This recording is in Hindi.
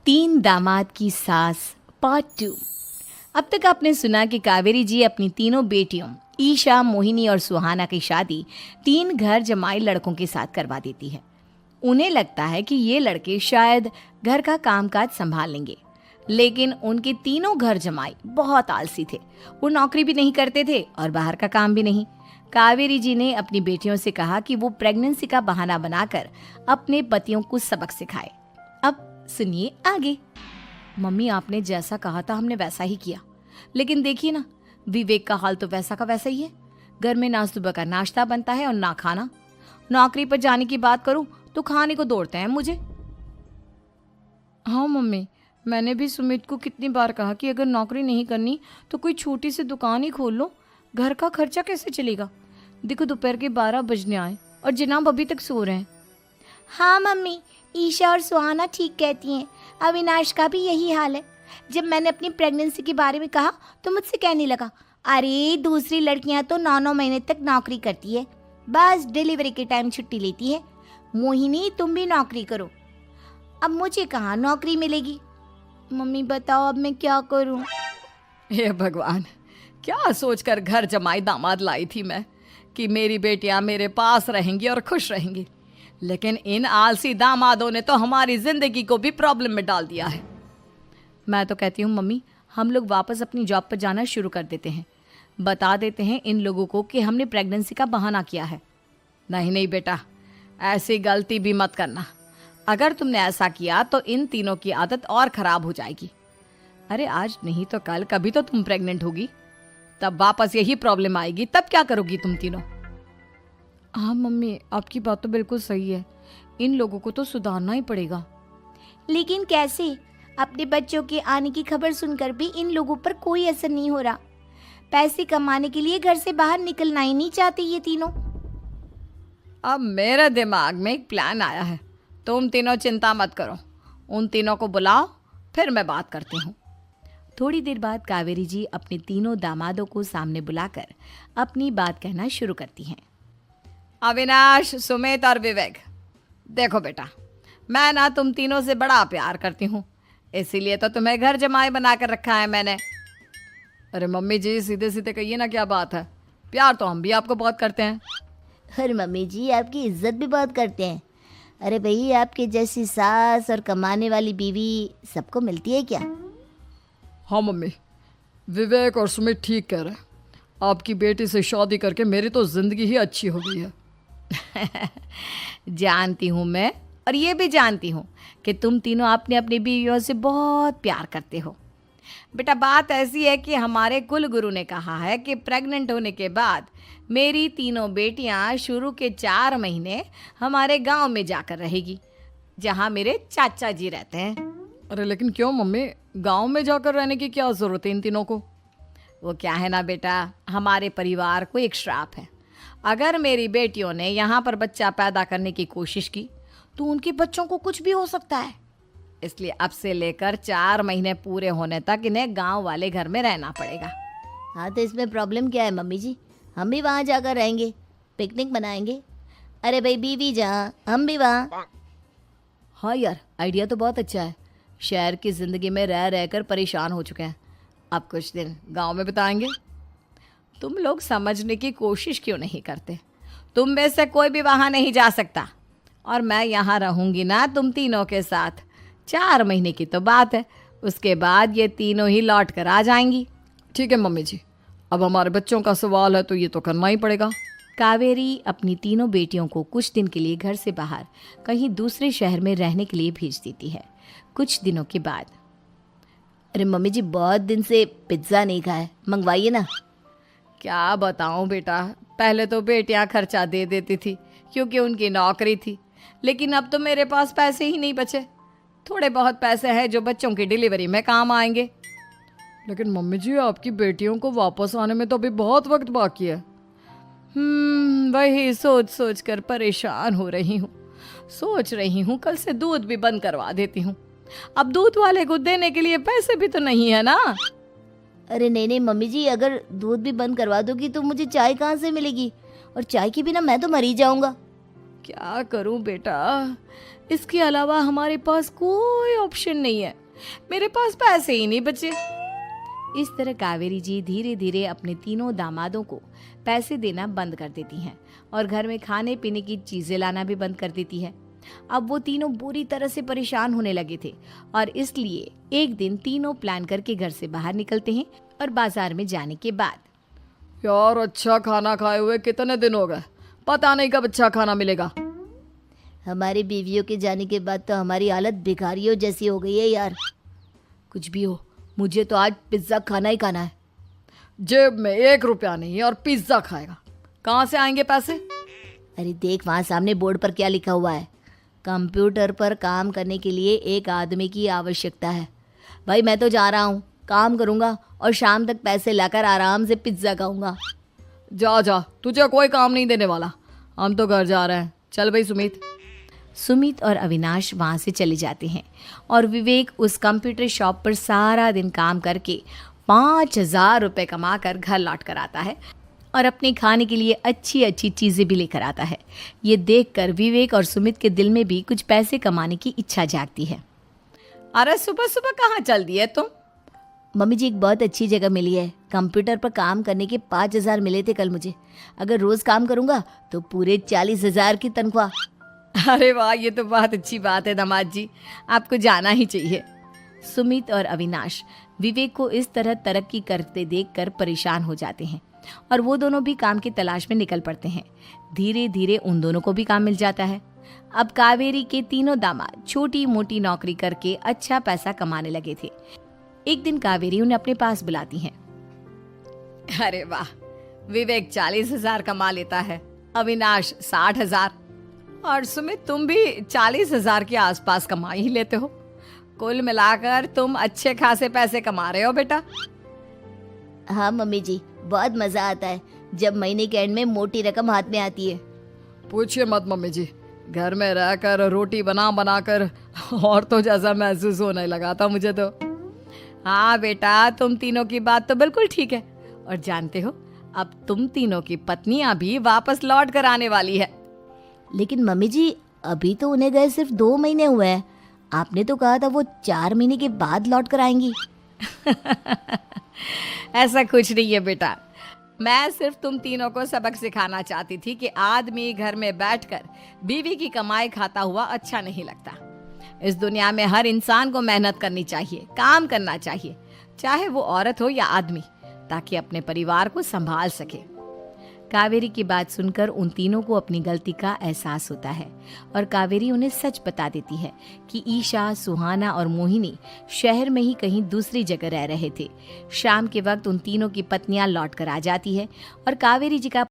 तीन दामाद की सास पार्ट 2। अब तक आपने सुना कि कावेरी जी अपनी तीनों बेटियों ईशा, मोहिनी और सुहाना की शादी तीन घर जमाई लड़कों के साथ करवा देती है। उन्हें लगता है कि ये लड़के शायद घर का कामकाज संभाल लेंगे, लेकिन उनके तीनों घर जमाई बहुत आलसी थे। वो नौकरी भी नहीं करते थे और बाहर का काम भी नहीं। कावेरी जी ने अपनी बेटियों से कहा कि वो प्रेगनेंसी का बहाना बनाकर अपने पतियों को सबक सिखाए। अब सुनिए आगे। मम्मी, आपने जैसा कहा था हमने वैसा ही किया, लेकिन देखिए ना, विवेक का हाल तो वैसा का वैसा ही है। घर में ना सुबह का नाश्ता बनता है और ना खाना। नौकरी पर जाने की बात करूं तो खाने को दौड़ते हैं मुझे। हाँ मम्मी, मैंने भी सुमित को कितनी बार कहा कि अगर नौकरी नहीं करनी तो कोई छोटी सी दुकान ही खोल लो, घर का खर्चा कैसे चलेगा। देखो दोपहर के 12 बजने आए और जनाब अभी तक सो रहे हैं। हाँ मम्मी, ईशा और सुहाना ठीक कहती हैं। अविनाश का भी यही हाल है। जब मैंने अपनी प्रेगनेंसी के बारे में कहा तो मुझसे कहने लगा, अरे दूसरी लड़कियां तो 9-9 महीने तक नौकरी करती है, बस डिलीवरी के टाइम छुट्टी लेती है। मोहिनी, तुम भी नौकरी करो। अब मुझे कहाँ नौकरी मिलेगी। मम्मी बताओ अब मैं क्या करूँ। हे भगवान, क्या सोचकर घर जमाई दामाद लाई थी मैं कि मेरी बेटियां मेरे पास रहेंगी और खुश रहेंगी, लेकिन इन आलसी दामादों ने तो हमारी जिंदगी को भी प्रॉब्लम में डाल दिया है। मैं तो कहती हूँ मम्मी, हम लोग वापस अपनी जॉब पर जाना शुरू कर देते हैं। बता देते हैं इन लोगों को कि हमने प्रेगनेंसी का बहाना किया है। नहीं नहीं बेटा, ऐसी गलती भी मत करना। अगर तुमने ऐसा किया तो इन तीनों की आदत और ख़राब हो जाएगी। अरे आज नहीं तो कल कभी तो तुम प्रेग्नेंट होगी, तब वापस यही प्रॉब्लम आएगी। तब क्या करोगी तुम तीनों। हाँ मम्मी, आपकी बात तो बिल्कुल सही है। इन लोगों को तो सुधारना ही पड़ेगा। लेकिन कैसे? अपने बच्चों के आने की खबर सुनकर भी इन लोगों पर कोई असर नहीं हो रहा। पैसे कमाने के लिए घर से बाहर निकलना ही नहीं चाहते ये तीनों। अब मेरे दिमाग में एक प्लान आया है। तुम तीनों चिंता मत करो, उन तीनों को बुलाओ, फिर मैं बात करती हूँ। थोड़ी देर बाद कावेरी जी अपने तीनों दामादों को सामने बुलाकर अपनी बात कहना शुरू करती हैं। अविनाश, सुमित और विवेक, देखो बेटा, मैं ना तुम तीनों से बड़ा प्यार करती हूँ, इसीलिए तो तुम्हें घर जमाई बना कर रखा है मैंने। अरे मम्मी जी, सीधे सीधे कहिए ना, क्या बात है। प्यार तो हम भी आपको बहुत करते हैं। अरे मम्मी जी, आपकी इज्जत भी बहुत करते हैं। अरे भाई, आपके जैसी सास और कमाने वाली बीवी सबको मिलती है क्या? हाँ मम्मी, विवेक और सुमित ठीक कह रहे हैं। आपकी बेटी से शादी करके मेरी तो ज़िंदगी ही अच्छी हो गई है। जानती हूँ मैं, और ये भी जानती हूँ कि तुम तीनों अपने अपनी बीवियों से बहुत प्यार करते हो। बेटा, बात ऐसी है कि हमारे कुल गुरु ने कहा है कि प्रेग्नेंट होने के बाद मेरी तीनों बेटियां शुरू के 4 महीने हमारे गांव में जाकर रहेगी, जहां मेरे चाचा जी रहते हैं। अरे लेकिन क्यों मम्मी, गांव में जाकर रहने की क्या ज़रूरत है इन तीनों को। वो क्या है ना बेटा, हमारे परिवार को एक श्राप है। अगर मेरी बेटियों ने यहाँ पर बच्चा पैदा करने की कोशिश की तो उनके बच्चों को कुछ भी हो सकता है। इसलिए अब से लेकर 4 महीने पूरे होने तक इन्हें गांव वाले घर में रहना पड़ेगा। हाँ तो इसमें प्रॉब्लम क्या है मम्मी जी? हम भी वहाँ जाकर रहेंगे, पिकनिक मनाएंगे। अरे भाई, बीवी जहाँ हम भी वहाँ। हाँ यार, आइडिया तो बहुत अच्छा है। शहर की ज़िंदगी में रह रहकर परेशान हो चुके हैं, अब कुछ दिन गांव में बिताएंगे। तुम लोग समझने की कोशिश क्यों नहीं करते। तुम में से कोई भी वहाँ नहीं जा सकता, और मैं यहाँ रहूँगी ना तुम तीनों के साथ। 4 महीने की तो बात है, उसके बाद ये तीनों ही लौट कर आ जाएंगी। ठीक है मम्मी जी, अब हमारे बच्चों का सवाल है तो ये तो करना ही पड़ेगा। कावेरी अपनी तीनों बेटियों को कुछ दिन के लिए घर से बाहर कहीं दूसरे शहर में रहने के लिए भेज देती है। कुछ दिनों के बाद, अरे मम्मी जी, बहुत दिन से पिज्ज़ा नहीं खाया, मंगवाइए ना। क्या बताऊं बेटा, पहले तो बेटियां खर्चा दे देती थी क्योंकि उनकी नौकरी थी, लेकिन अब तो मेरे पास पैसे ही नहीं बचे। थोड़े बहुत पैसे हैं जो बच्चों की डिलीवरी में काम आएंगे। लेकिन मम्मी जी, आपकी बेटियों को वापस आने में तो अभी बहुत वक्त बाकी है। वही सोच सोच कर परेशान हो रही हूँ। सोच रही हूँ कल से दूध भी बंद करवा देती हूँ। अब दूध वाले को देने के लिए पैसे भी तो नहीं है ना। अरे नहीं नहीं मम्मी जी, अगर दूध भी बंद करवा दोगी तो मुझे चाय कहाँ से मिलेगी, और चाय के बिना मैं तो मर ही जाऊंगा। क्या करूं बेटा, इसके अलावा हमारे पास कोई ऑप्शन नहीं है, मेरे पास पैसे ही नहीं बचे। इस तरह कावेरी जी धीरे धीरे अपने तीनों दामादों को पैसे देना बंद कर देती हैं और घर में खाने पीने की चीजें लाना भी बंद कर देती है। अब वो तीनों बुरी तरह से परेशान होने लगे थे और इसलिए एक दिन तीनों प्लान करके घर से बाहर निकलते हैं और बाजार में जाने के बाद यार अच्छा खाना खाए हुए कितने दिन हो गए, पता नहीं कब अच्छा खाना मिलेगा। हमारी बीवियों के जाने के बाद तो हमारी हालत भिखारियों जैसी हो गई है यार। कुछ भी हो, मुझे तो आज पिज्ज़ा खाना ही खाना है। जेब में 1 रुपया नहीं और पिज्जा खाएगा, कहाँ से आएंगे पैसे? अरे देख वहाँ सामने बोर्ड पर क्या लिखा हुआ है, कंप्यूटर पर काम करने के लिए एक आदमी की आवश्यकता है। भाई मैं तो जा रहा हूँ, काम करूँगा और शाम तक पैसे लाकर आराम से पिज्ज़ा खाऊंगा। जा जा, तुझे कोई काम नहीं देने वाला, हम तो घर जा रहे हैं। चल भाई सुमित। सुमित और अविनाश वहाँ से चले जाते हैं और विवेक उस कंप्यूटर शॉप पर सारा दिन काम करके 5,000 रुपये कमा कर घर लौट कर आता है और अपने खाने के लिए अच्छी अच्छी चीज़ें भी लेकर आता है। ये देखकर विवेक और सुमित के दिल में भी कुछ पैसे कमाने की इच्छा जागती है। अरे सुबह सुबह कहाँ चल दिए तुम? मम्मी जी एक बहुत अच्छी जगह मिली है, कंप्यूटर पर काम करने के 5,000 मिले थे कल मुझे। अगर रोज़ काम करूँगा तो पूरे 40,000 की तनख्वाह। अरे वाह, ये तो बहुत अच्छी बात है दामाद जी, आपको जाना ही चाहिए। सुमित और अविनाश विवेक को इस तरह तरक्की करते देखकर परेशान हो जाते हैं और वो दोनों भी काम की तलाश में निकल पड़ते हैं। धीरे धीरे उन दोनों को भी काम मिल जाता है। अब कावेरी के तीनों दामाद छोटी मोटी नौकरी करके अच्छा पैसा कमाने लगे थे। एक दिन कावेरी उन्हें अपने पास बुलाती हैं। अरे वाह, विवेक 40,000 कमा लेता है, अविनाश 60,000 और सुमित तुम भी 40,000 के आसपास कमा ही लेते हो। कुल मिलाकर तुम अच्छे खासे पैसे कमा रहे हो बेटा। हाँ मम्मी जी, बहुत मज़ा आता है जब महीने के एंड में मोटी रकम हाथ में आती है। पूछिए मत मम्मी जी, घर में रहकर रोटी बना बना कर और तो जैसा महसूस होने लगा था मुझे तो। हाँ बेटा, तुम तीनों की बात तो बिल्कुल ठीक है और जानते हो अब तुम तीनों की पत्नियां भी वापस लौट कर आने वाली है। लेकिन मम्मी जी अभी तो उन्हें गए सिर्फ 2 महीने हुए हैं, आपने तो कहा था वो 4 महीने के बाद लौट कर आएंगी। ऐसा कुछ नहीं है बेटा, मैं सिर्फ तुम तीनों को सबक सिखाना चाहती थी कि आदमी घर में बैठकर बीवी की कमाई खाता हुआ अच्छा नहीं लगता। इस दुनिया में हर इंसान को मेहनत करनी चाहिए, काम करना चाहिए, चाहे वो औरत हो या आदमी, ताकि अपने परिवार को संभाल सके। कावेरी की बात सुनकर उन तीनों को अपनी गलती का एहसास होता है और कावेरी उन्हें सच बता देती है कि ईशा, सुहाना और मोहिनी शहर में ही कहीं दूसरी जगह रह रहे थे। शाम के वक्त उन तीनों की पत्नियां लौट कर आ जाती है और कावेरी जी का